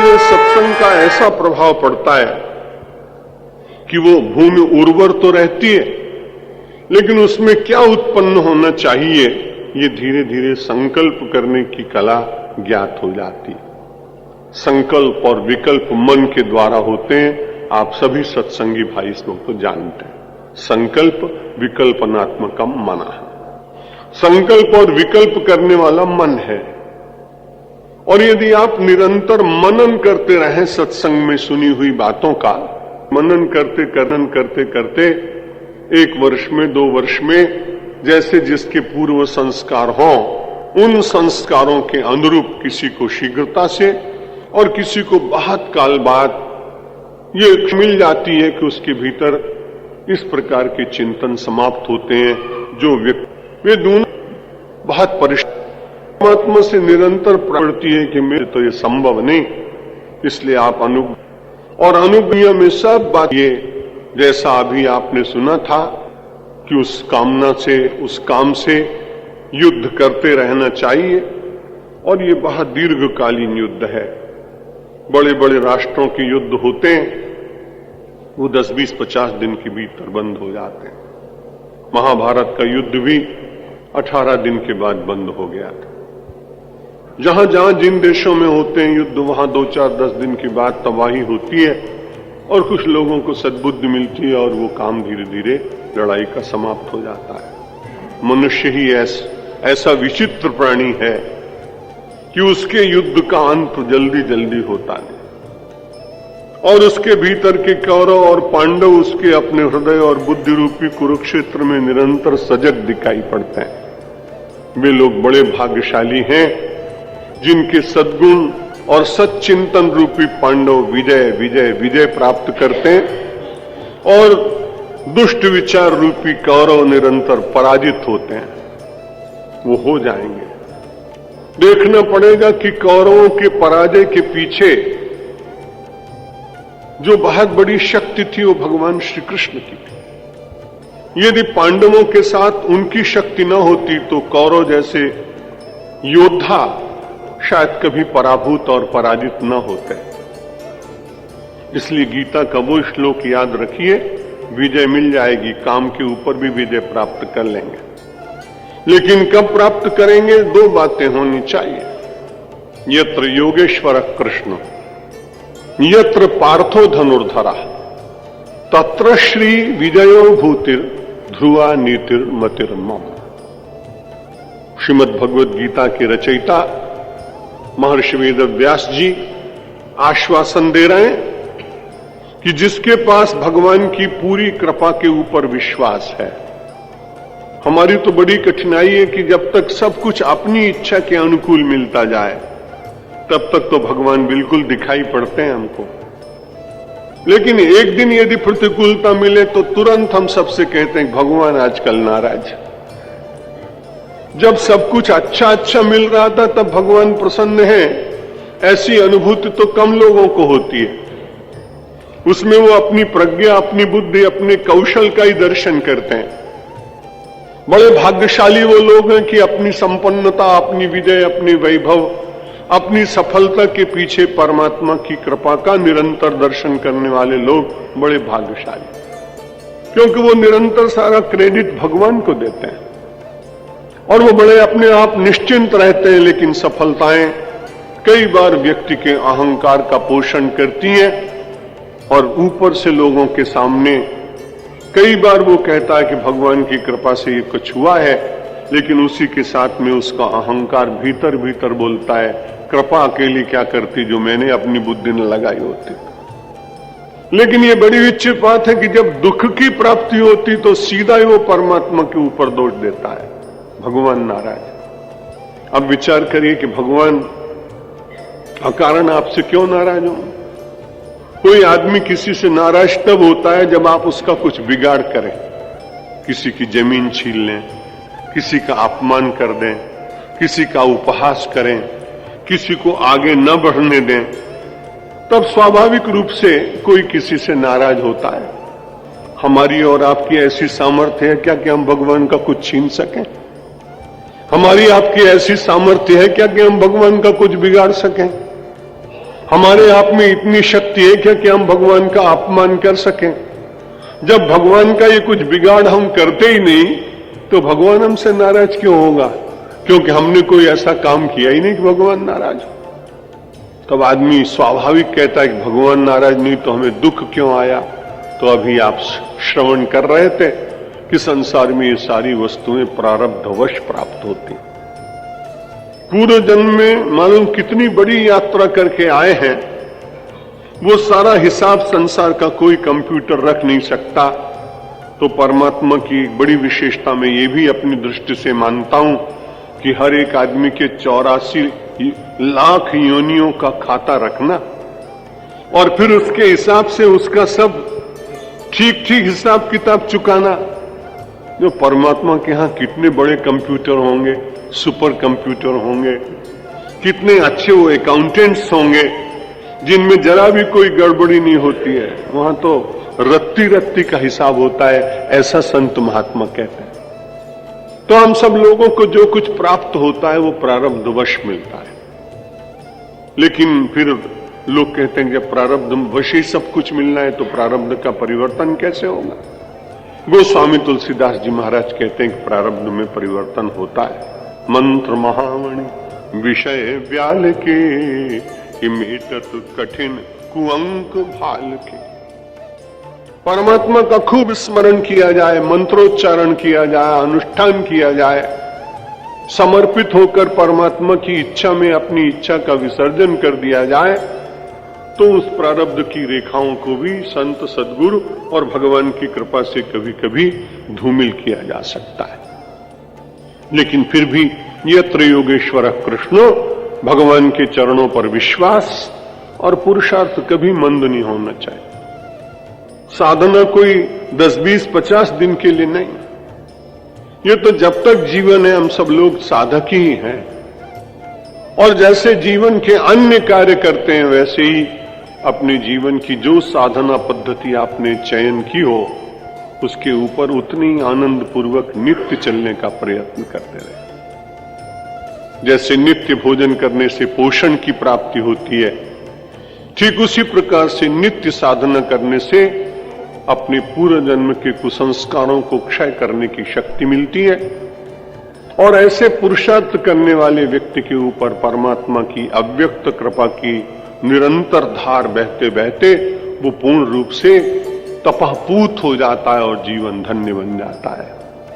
धीरे सत्संग का ऐसा प्रभाव पड़ता है कि वो भूमि उर्वर तो रहती है, लेकिन उसमें क्या उत्पन्न होना चाहिए ये धीरे धीरे संकल्प करने की कला ज्ञात हो जाती है। संकल्प और विकल्प मन के द्वारा होते हैं। आप सभी सत्संगी भाई इसको तो जानते हैं। संकल्प विकल्पनात्मकम मनः, संकल्प और विकल्प करने वाला मन है। और यदि आप निरंतर मनन करते रहें सत्संग में सुनी हुई बातों का, मनन करते करते 1 वर्ष में 2 वर्ष में जैसे जिसके पूर्व संस्कार हों, उन संस्कारों के अनुरूप किसी को शीघ्रता से और किसी को बहुत काल बाद ये मिल जाती है कि उसके भीतर इस प्रकार के चिंतन समाप्त होते हैं जो व्यक्ति वे दोनों बहुत परमात्मा से निरंतर पड़ती है कि मेरे तो ये संभव नहीं। इसलिए आप अनुज्ञा में सब बात ये जैसा अभी आपने सुना था कि उस कामना से उस काम से युद्ध करते रहना चाहिए। और ये बहुत दीर्घकालीन युद्ध है। बड़े बड़े राष्ट्रों के युद्ध होते हैं, वो 10, 20, 50 दिन के भीतर बंद हो जाते हैं। महाभारत का युद्ध भी 18 दिन के बाद बंद हो गया था। जहां जहां जिन देशों में होते हैं युद्ध, वहां 2, 4, 10 दिन के बाद तबाही होती है और कुछ लोगों को सद्बुद्धि मिलती है और वो काम धीरे धीरे लड़ाई का समाप्त हो जाता है। मनुष्य ही ऐसा विचित्र प्राणी है कि उसके युद्ध का अंत जल्दी जल्दी होता नहीं, और उसके भीतर के कौरव और पांडव उसके अपने हृदय और बुद्धि रूपी कुरुक्षेत्र में निरंतर सजग दिखाई पड़ते हैं। वे लोग बड़े भाग्यशाली हैं जिनके सद्गुण और सच्चिंतन रूपी पांडव विजय विजय विजय प्राप्त करते हैं और दुष्ट विचार रूपी कौरव निरंतर पराजित होते हैं। वो हो जाएंगे। देखना पड़ेगा कि कौरवों के पराजय के पीछे जो बहुत बड़ी शक्ति थी वो भगवान श्री कृष्ण की थी। यदि पांडवों के साथ उनकी शक्ति न होती तो कौरव जैसे योद्धा शायद कभी पराभूत और पराजित न होते। इसलिए गीता का वो श्लोक याद रखिए, विजय मिल जाएगी, काम के ऊपर भी विजय प्राप्त कर लेंगे। लेकिन कब प्राप्त करेंगे? 2 बातें होनी चाहिए। यत्र योगेश्वर कृष्ण यत्र पार्थो धनुर्धरा तत्र श्री विजयो भूतिर ध्रुवा नीतिर मतिर मम। श्रीमद् भगवद गीता के रचयिता महर्षि वेद व्यास जी आश्वासन दे रहे हैं कि जिसके पास भगवान की पूरी कृपा के ऊपर विश्वास है। हमारी तो बड़ी कठिनाई है कि जब तक सब कुछ अपनी इच्छा के अनुकूल मिलता जाए तब तक तो भगवान बिल्कुल दिखाई पड़ते हैं हमको। लेकिन एक दिन यदि प्रतिकूलता मिले तो तुरंत हम सबसे कहते हैं भगवान आजकल नाराज। जब सब कुछ अच्छा मिल रहा था तब भगवान प्रसन्न है, ऐसी अनुभूति तो कम लोगों को होती है। उसमें वो अपनी प्रज्ञा, अपनी बुद्धि, अपने कौशल का ही दर्शन करते हैं। बड़े भाग्यशाली वो लोग हैं कि अपनी संपन्नता, अपनी विजय, अपनी वैभव, अपनी सफलता के पीछे परमात्मा की कृपा का निरंतर दर्शन करने वाले लोग बड़े भाग्यशाली, क्योंकि वो निरंतर सारा क्रेडिट भगवान को देते हैं और वो बड़े अपने आप निश्चिंत रहते हैं। लेकिन सफलताएं कई बार व्यक्ति के अहंकार का पोषण करती हैं और ऊपर से लोगों के सामने कई बार वो कहता है कि भगवान की कृपा से ये कुछ हुआ है, लेकिन उसी के साथ में उसका अहंकार भीतर भीतर बोलता है कृपा अकेली क्या करती जो मैंने अपनी बुद्धि न लगाई होती। लेकिन ये बड़ी विचित्र बात है कि जब दुख की प्राप्ति होती तो सीधा ही वो परमात्मा के ऊपर दोष देता है, भगवान नाराज। अब विचार करिए कि भगवान अकारण आपसे क्यों नाराज हो? कोई आदमी किसी से नाराज तब होता है जब आप उसका कुछ बिगाड़ करें, किसी की जमीन छीन लें, किसी का अपमान कर दें, किसी का उपहास करें, किसी को आगे न बढ़ने दें, तब स्वाभाविक रूप से कोई किसी से नाराज होता है। हमारी और आपकी ऐसी सामर्थ्य है क्या कि हम भगवान का कुछ छीन सकें? हमारी आपकी ऐसी सामर्थ्य है क्या कि हम भगवान का कुछ बिगाड़ सकें? हमारे आप में इतनी शक्ति है क्या कि हम भगवान का अपमान कर सकें? जब भगवान का ये कुछ बिगाड़ हम करते ही नहीं तो भगवान हमसे नाराज क्यों होगा? क्योंकि हमने कोई ऐसा काम किया ही नहीं कि भगवान नाराज हो। तब आदमी स्वाभाविक कहता है कि भगवान नाराज नहीं तो हमें दुख क्यों आया? तो अभी आप श्रवण कर रहे थे कि संसार में ये सारी वस्तुएं प्रारब्धवश प्राप्त होती। पूर्व जन्म में मालूम कितनी बड़ी यात्रा करके आए हैं, वो सारा हिसाब संसार का कोई कंप्यूटर रख नहीं सकता। तो परमात्मा की एक बड़ी विशेषता में ये भी अपनी दृष्टि से मानता हूं कि हर एक आदमी के 84 लाख योनियों का खाता रखना और फिर उसके हिसाब से उसका सब ठीक ठीक हिसाब किताब चुकाना। जो परमात्मा के यहां कितने बड़े कंप्यूटर होंगे, सुपर कंप्यूटर होंगे, कितने अच्छे वो अकाउंटेंट्स होंगे जिनमें जरा भी कोई गड़बड़ी नहीं होती है। वहां तो रत्ती रत्ती का हिसाब होता है, ऐसा संत महात्मा कहते हैं। तो हम सब लोगों को जो कुछ प्राप्त होता है वो प्रारब्धवश मिलता है। लेकिन फिर लोग कहते हैं जब प्रारब्धवश ही सब कुछ मिलना है तो प्रारब्ध का परिवर्तन कैसे होगा? गोस्वामी तुलसीदास जी महाराज कहते हैं कि प्रारब्ध में परिवर्तन होता है। मंत्र महामणि विषय व्याल के मेटत कठिन कुअंक भाल के। परमात्मा का खूब स्मरण किया जाए, मंत्रोच्चारण किया जाए, अनुष्ठान किया जाए, समर्पित होकर परमात्मा की इच्छा में अपनी इच्छा का विसर्जन कर दिया जाए तो उस प्रारब्ध की रेखाओं को भी संत सद्गुरु और भगवान की कृपा से कभी कभी धूमिल किया जा सकता है। लेकिन फिर भी यत्र योगेश्वर कृष्णो, भगवान के चरणों पर विश्वास और पुरुषार्थ कभी मंद नहीं होना चाहिए। साधना कोई 10, 20, 50 दिन के लिए नहीं, ये तो जब तक जीवन है हम सब लोग साधक ही हैं। और जैसे जीवन के अन्य कार्य करते हैं वैसे ही अपने जीवन की जो साधना पद्धति आपने चयन की हो उसके ऊपर उतनी आनंद पूर्वक नित्य चलने का प्रयत्न करते रहे। जैसे नित्य भोजन करने से पोषण की प्राप्ति होती है, ठीक उसी प्रकार से नित्य साधना करने से अपने पूर्व जन्म के कुसंस्कारों को क्षय करने की शक्ति मिलती है। और ऐसे पुरुषार्थ करने वाले व्यक्ति के ऊपर परमात्मा की अव्यक्त कृपा की निरंतर धार बहते बहते वो पूर्ण रूप से तपःपूत हो जाता है और जीवन धन्य बन जाता है।